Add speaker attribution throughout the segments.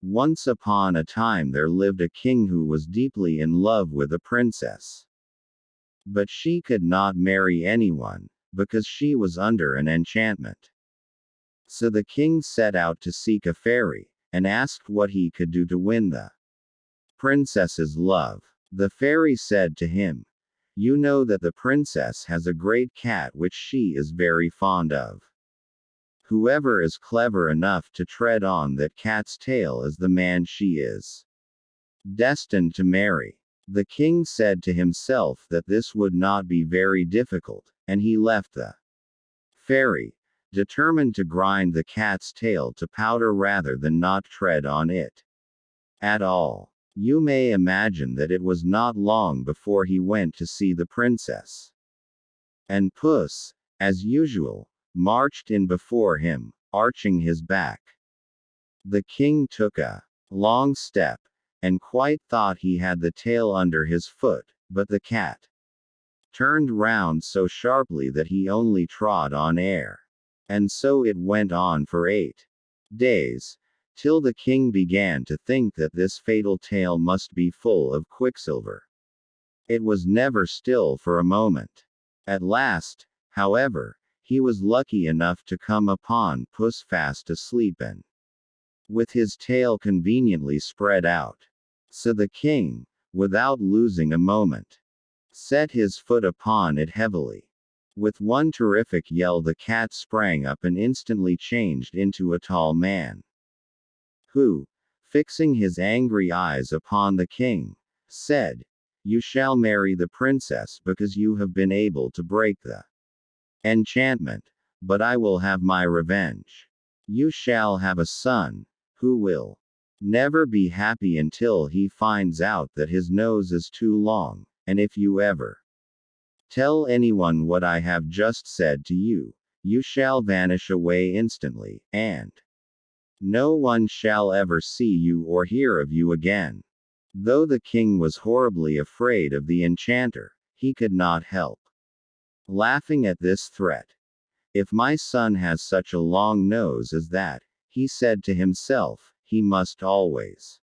Speaker 1: Once upon a time there lived a king who was deeply in love with a princess. But she could not marry anyone, because she was under an enchantment. So the king set out to seek a fairy, and asked what he could do to win the princess's love. The fairy said to him, "You know that the princess has a great cat which she is very fond of. Whoever is clever enough to tread on that cat's tail is the man she is destined to marry." The king said to himself that this would not be very difficult, and he left the fairy, determined to grind the cat's tail to powder rather than not tread on it at all. You may imagine that it was not long before he went to see the princess. And Puss, as usual, marched in before him, arching his back. The king took a long step, and quite thought he had the tail under his foot, but the cat turned round so sharply that he only trod on air. And so it went on for 8 days, till the king began to think that this fatal tail must be full of quicksilver. It was never still for a moment. At last, however, he was lucky enough to come upon Puss fast asleep and with his tail conveniently spread out. So the king, without losing a moment, set his foot upon it heavily. With one terrific yell the cat sprang up and instantly changed into a tall man, who, fixing his angry eyes upon the king, said, "You shall marry the princess because you have been able to break the enchantment, but I will have my revenge. You shall have a son, who will never be happy until he finds out that his nose is too long, and if you ever tell anyone what I have just said to you, you shall vanish away instantly, and no one shall ever see you or hear of you again." Though the king was horribly afraid of the enchanter, he could not help laughing at this threat. "If my son has such a long nose as that," he said to himself, "he must always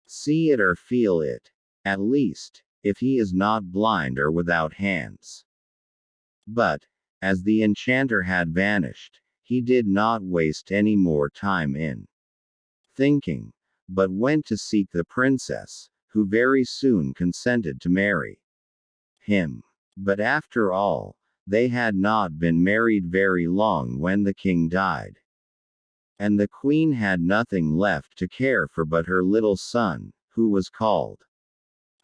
Speaker 1: see it or feel it. At least, if he is not blind or without hands." But, as the enchanter had vanished, he did not waste any more time in thinking, but went to seek the princess, who very soon consented to marry him. But after all, they had not been married very long when the king died. And the queen had nothing left to care for but her little son, who was called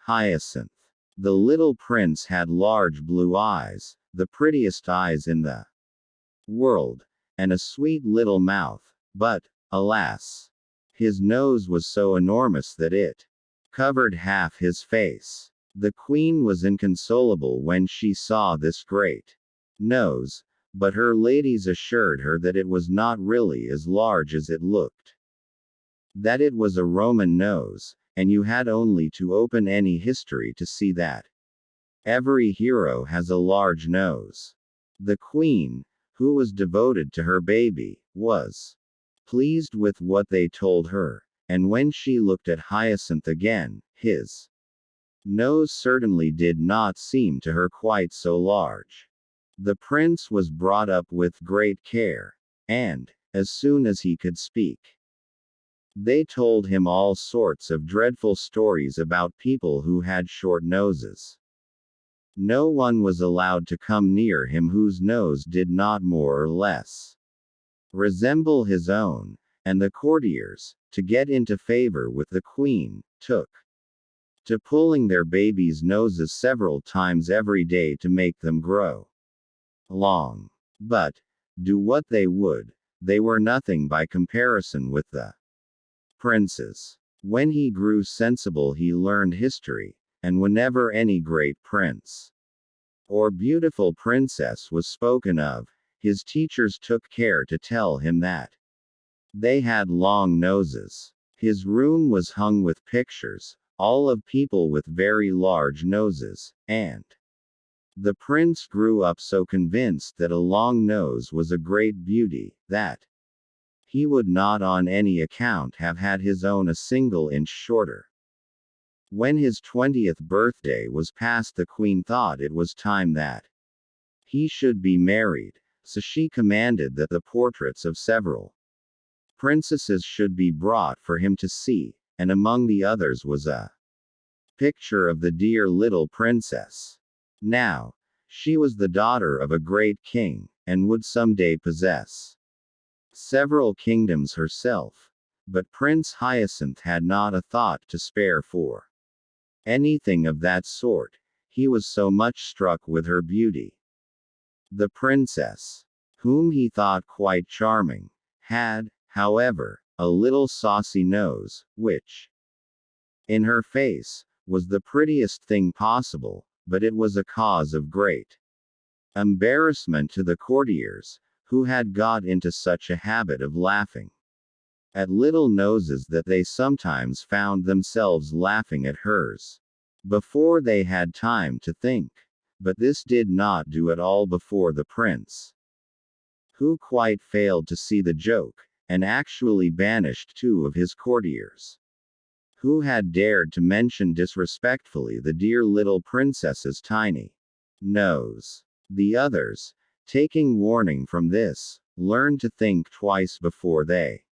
Speaker 1: Hyacinth. The little prince had large blue eyes, the prettiest eyes in the world, and a sweet little mouth, but, alas, his nose was so enormous that it covered half his face. The queen was inconsolable when she saw this great nose, but her ladies assured her that it was not really as large as it looked. That it was a Roman nose, and you had only to open any history to see that every hero has a large nose. The queen, who was devoted to her baby, was pleased with what they told her, and when she looked at Hyacinth again, his nose certainly did not seem to her quite so large. The prince was brought up with great care, and, as soon as he could speak, they told him all sorts of dreadful stories about people who had short noses. No one was allowed to come near him whose nose did not more or less resemble his own, and the courtiers, to get into favor with the queen, took to pulling their babies' noses several times every day to make them grow long. But, do what they would, they were nothing by comparison with the prince's. When he grew sensible he learned history, and whenever any great prince or beautiful princess was spoken of, his teachers took care to tell him that they had long noses. His room was hung with pictures, all of people with very large noses, and the prince grew up so convinced that a long nose was a great beauty, that He would not on any account have had his own a single inch shorter. When his 20th birthday was past, the queen thought it was time that he should be married, so she commanded that the portraits of several princesses should be brought for him to see, and among the others was a picture of the dear little princess. Now, she was the daughter of a great king, and would someday possess several kingdoms herself. But Prince Hyacinth had not a thought to spare for anything of that sort. He was so much struck with her beauty. The princess, whom he thought quite charming, had, however, a little saucy nose, which, in her face, was the prettiest thing possible, but it was a cause of great embarrassment to the courtiers, who had got into such a habit of laughing at little noses that they sometimes found themselves laughing at hers before they had time to think. But this did not do at all before the prince, who quite failed to see the joke, and actually banished 2 of his courtiers, who had dared to mention disrespectfully the dear little princess's tiny nose. The others, taking warning from this, learned to think twice before they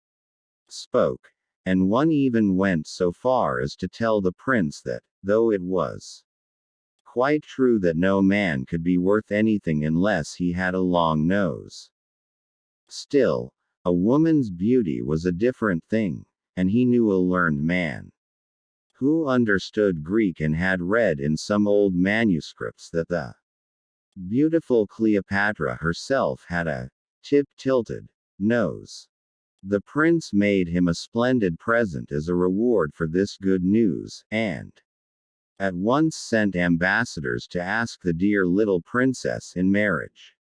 Speaker 1: spoke, and one even went so far as to tell the prince that, though it was quite true that no man could be worth anything unless he had a long nose, still, a woman's beauty was a different thing, and he knew a learned man who understood Greek and had read in some old manuscripts that the beautiful Cleopatra herself had a tip-tilted nose. The prince made him a splendid present as a reward for this good news, and at once sent ambassadors to ask the dear little princess in marriage.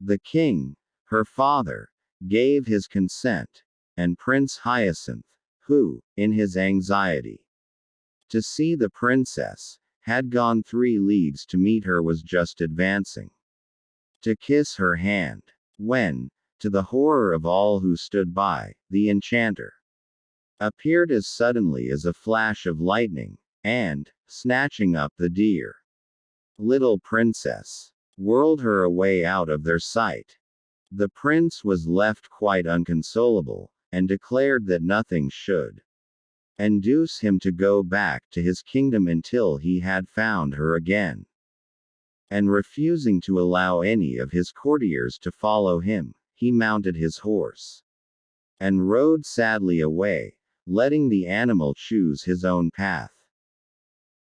Speaker 1: The king, her father, gave his consent, and Prince Hyacinth, who, in his anxiety to see the princess, had gone 3 leagues to meet her, was just advancing to kiss her hand, when, to the horror of all who stood by, the enchanter appeared as suddenly as a flash of lightning, and, snatching up the dear little princess, whirled her away out of their sight. The prince was left quite unconsolable, and declared that nothing should induce him to go back to his kingdom until he had found her again. And refusing to allow any of his courtiers to follow him, he mounted his horse and rode sadly away, letting the animal choose his own path.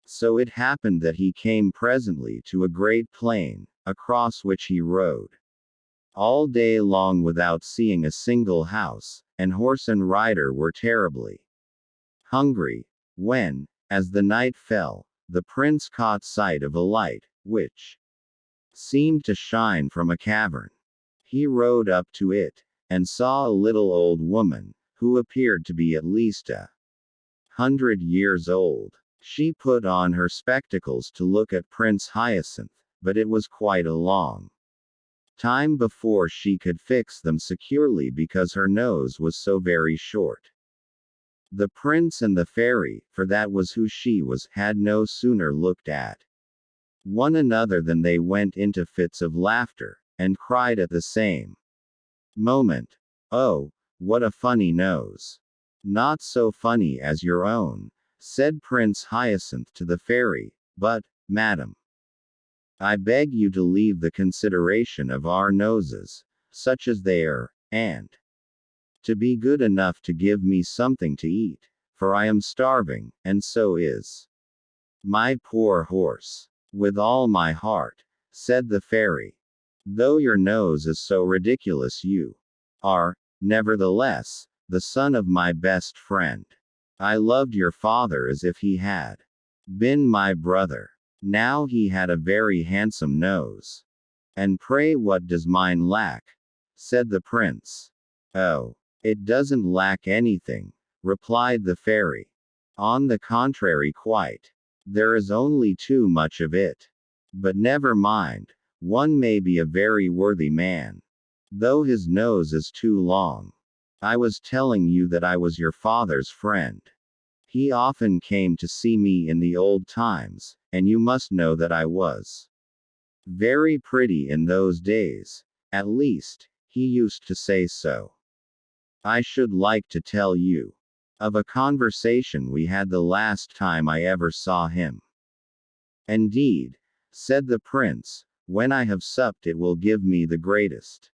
Speaker 1: So it happened that he came presently to a great plain, across which he rode all day long without seeing a single house, and horse and rider were terribly hungry, when, as the night fell, the prince caught sight of a light, which seemed to shine from a cavern. He rode up to it, and saw a little old woman, who appeared to be at least 100 years old. She put on her spectacles to look at Prince Hyacinth, but it was quite a long time before she could fix them securely because her nose was so very short. The prince and the fairy, for that was who she was, had no sooner looked at one another than they went into fits of laughter, and cried at the same moment, "Oh, what a funny nose!" "Not so funny as your own," said Prince Hyacinth to the fairy, "but, madam, I beg you to leave the consideration of our noses, such as they are, and to be good enough to give me something to eat, for I am starving, and so is my poor horse." "With all my heart," said the fairy. "Though your nose is so ridiculous, you are, nevertheless, the son of my best friend. I loved your father as if he had been my brother. Now he had a very handsome nose." "And pray what does mine lack?" said the prince. "Oh, it doesn't lack anything," replied the fairy. "On the contrary, quite. There is only too much of it. But never mind, one may be a very worthy man, though his nose is too long." I was telling you that I was your father's friend. He often came to see me in the old times, and you must know that I was very pretty in those days. At least, he used to say so. I should like to tell you of a conversation we had the last time I ever saw him. Indeed, said the prince, when I have supped it will give me the greatest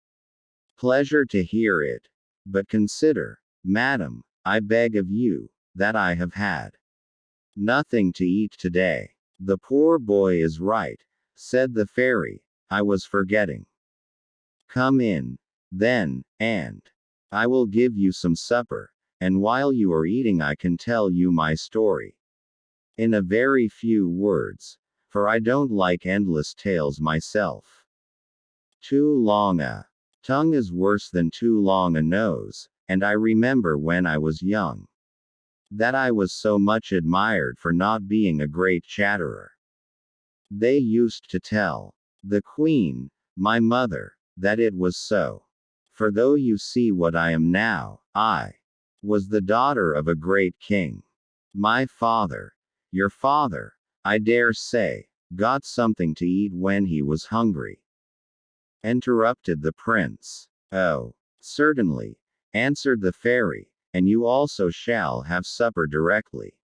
Speaker 1: pleasure to hear it. But consider, madam, I beg of you, that I have had nothing to eat today. The poor boy is right, said the fairy, I was forgetting. Come in, then, and I will give you some supper, and while you are eating I can tell you my story. In a very few words, for I don't like endless tales myself. Too long a tongue is worse than too long a nose, and I remember when I was young that I was so much admired for not being a great chatterer. They used to tell the queen, my mother, that it was so. For though you see what I am now, I was the daughter of a great king. My father, your father, I dare say, got something to eat when he was hungry. Interrupted the prince. Oh, certainly, answered the fairy, and you also shall have supper directly.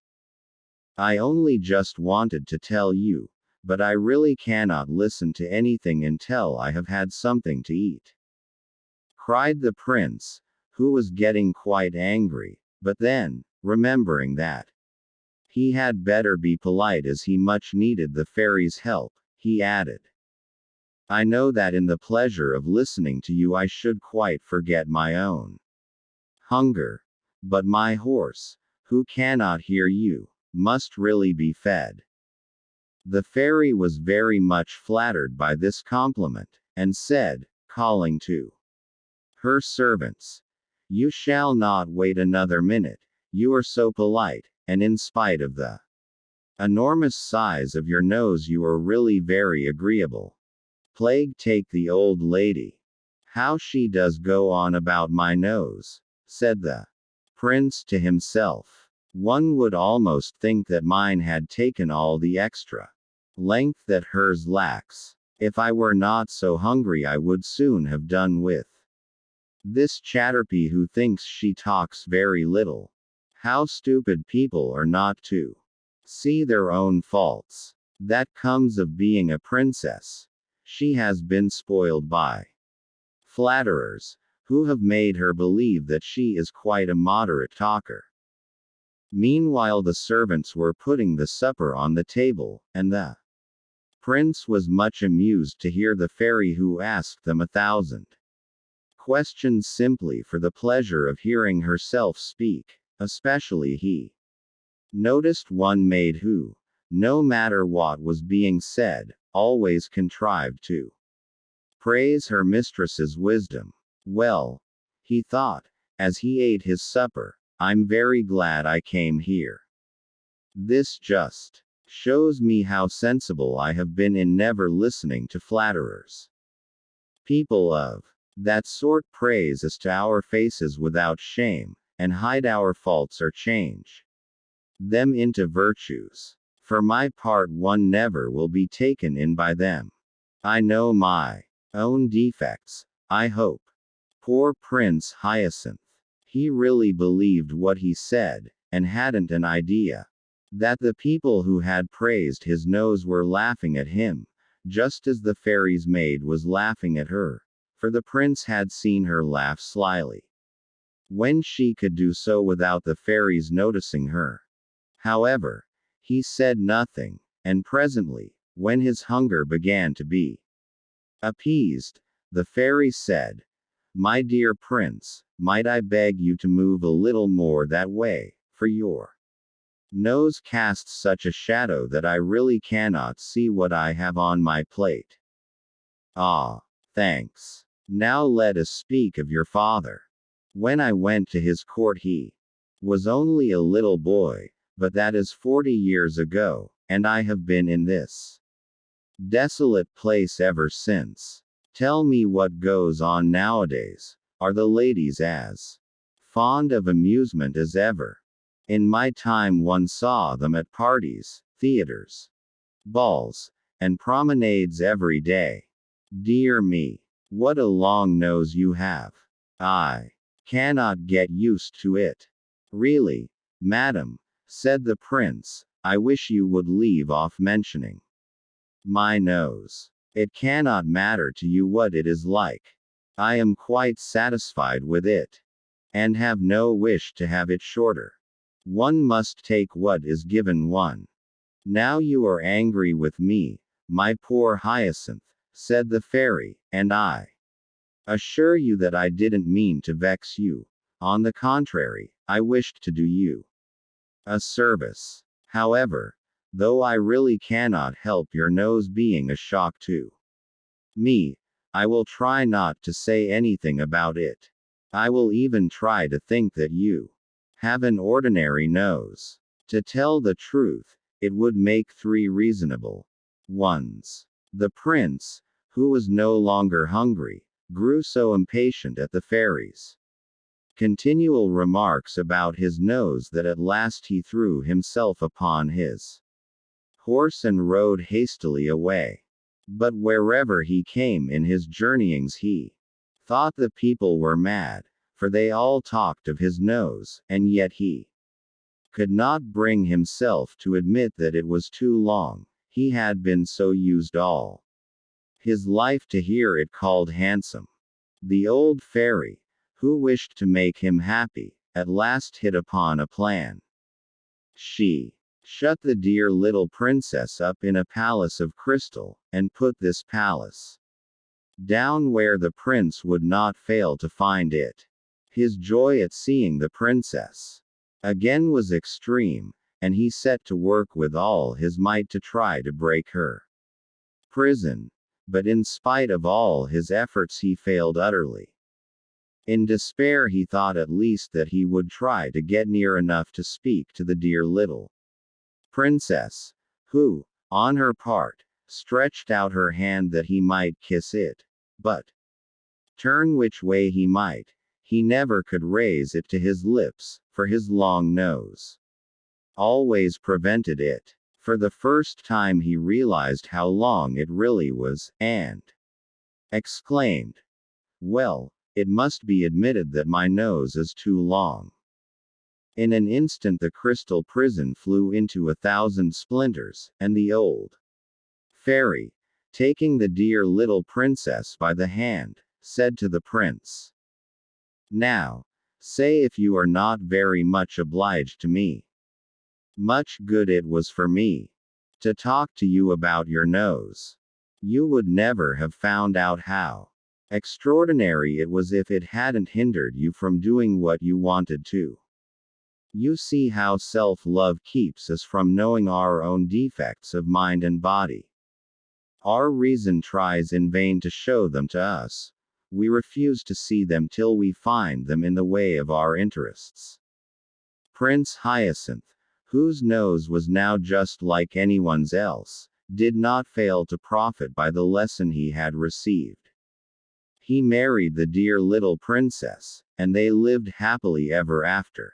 Speaker 1: I only just wanted to tell you, but I really cannot listen to anything until I have had something to eat. Cried the prince, who was getting quite angry, but then, remembering that he had better be polite as he much needed the fairy's help, he added, I know that in the pleasure of listening to you I should quite forget my own hunger. But my horse, who cannot hear you, must really be fed. The fairy was very much flattered by this compliment, and said, calling to her servants, you shall not wait another minute, you are so polite, and in spite of the enormous size of your nose you are really very agreeable. Plague take the old lady. How she does go on about my nose, said the prince to himself. One would almost think that mine had taken all the extra length that hers lacks. If I were not so hungry I would soon have done with this chatterpie who thinks she talks very little. How stupid people are not to see their own faults. That comes of being a princess. She has been spoiled by flatterers, who have made her believe that she is quite a moderate talker. Meanwhile the servants were putting the supper on the table, and the prince was much amused to hear the fairy who asked them 1,000 questions simply for the pleasure of hearing herself speak. Especially he noticed one maid who, no matter what was being said, always contrived to praise her mistress's wisdom. Well, he thought, as he ate his supper, I'm very glad I came here. This just shows me how sensible I have been in never listening to flatterers. People of that sort praise us to our faces without shame, and hide our faults or change them into virtues. For my part one never will be taken in by them. I know my own defects, I hope. Poor Prince Hyacinth. He really believed what he said, and hadn't an idea that the people who had praised his nose were laughing at him, just as the fairy's maid was laughing at her, for the prince had seen her laugh slyly when she could do so without the fairy's noticing her. However, he said nothing, and presently, when his hunger began to be appeased, the fairy said, my dear prince, might I beg you to move a little more that way, for your nose casts such a shadow that I really cannot see what I have on my plate. Ah, thanks. Now let us speak of your father. When I went to his court he was only a little boy, but that is 40 years ago, and I have been in this desolate place ever since. Tell me what goes on nowadays. Are the ladies as fond of amusement as ever. In my time one saw them at parties, theaters, balls, and promenades every day. Dear me, what a long nose you have. I cannot get used to it. Really, madam, said the prince, I wish you would leave off mentioning my nose. It cannot matter to you what it is like. I am quite satisfied with it, and have no wish to have it shorter. One must take what is given one. Now you are angry with me, my poor Hyacinth, said the fairy, and I assure you that I didn't mean to vex you. On the contrary, I wished to do you a service. However, though I really cannot help your nose being a shock to me, I will try not to say anything about it. I will even try to think that you have an ordinary nose. To tell the truth, it would make 3 reasonable ones. The prince, who was no longer hungry, grew so impatient at the fairy's continual remarks about his nose that at last he threw himself upon his horse and rode hastily away. But wherever he came in his journeyings he thought the people were mad, for they all talked of his nose, and yet he could not bring himself to admit that it was too long. He had been so used all his life to hear it called handsome. The old fairy, who wished to make him happy, at last hit upon a plan. She shut the dear little princess up in a palace of crystal, and put this palace down where the prince would not fail to find it. His joy at seeing the princess again was extreme, and he set to work with all his might to try to break her prison. But in spite of all his efforts he failed utterly. In despair he thought at least that he would try to get near enough to speak to the dear little princess, who, on her part, stretched out her hand that he might kiss it. But, turn which way he might, he never could raise it to his lips, for his long nose always prevented it. For the first time he realized how long it really was, and exclaimed, "Well, it must be admitted that my nose is too long." In an instant the crystal prison flew into 1,000 splinters, and the old fairy, taking the dear little princess by the hand, said to the prince, "Now, say if you are not very much obliged to me. Much good it was for me to talk to you about your nose. You would never have found out how extraordinary it was if it hadn't hindered you from doing what you wanted to. You see how self-love keeps us from knowing our own defects of mind and body. Our reason tries in vain to show them to us. We refuse to see them till we find them in the way of our interests." Prince Hyacinth, whose nose was now just like anyone's else, did not fail to profit by the lesson he had received. He married the dear little princess, and they lived happily ever after.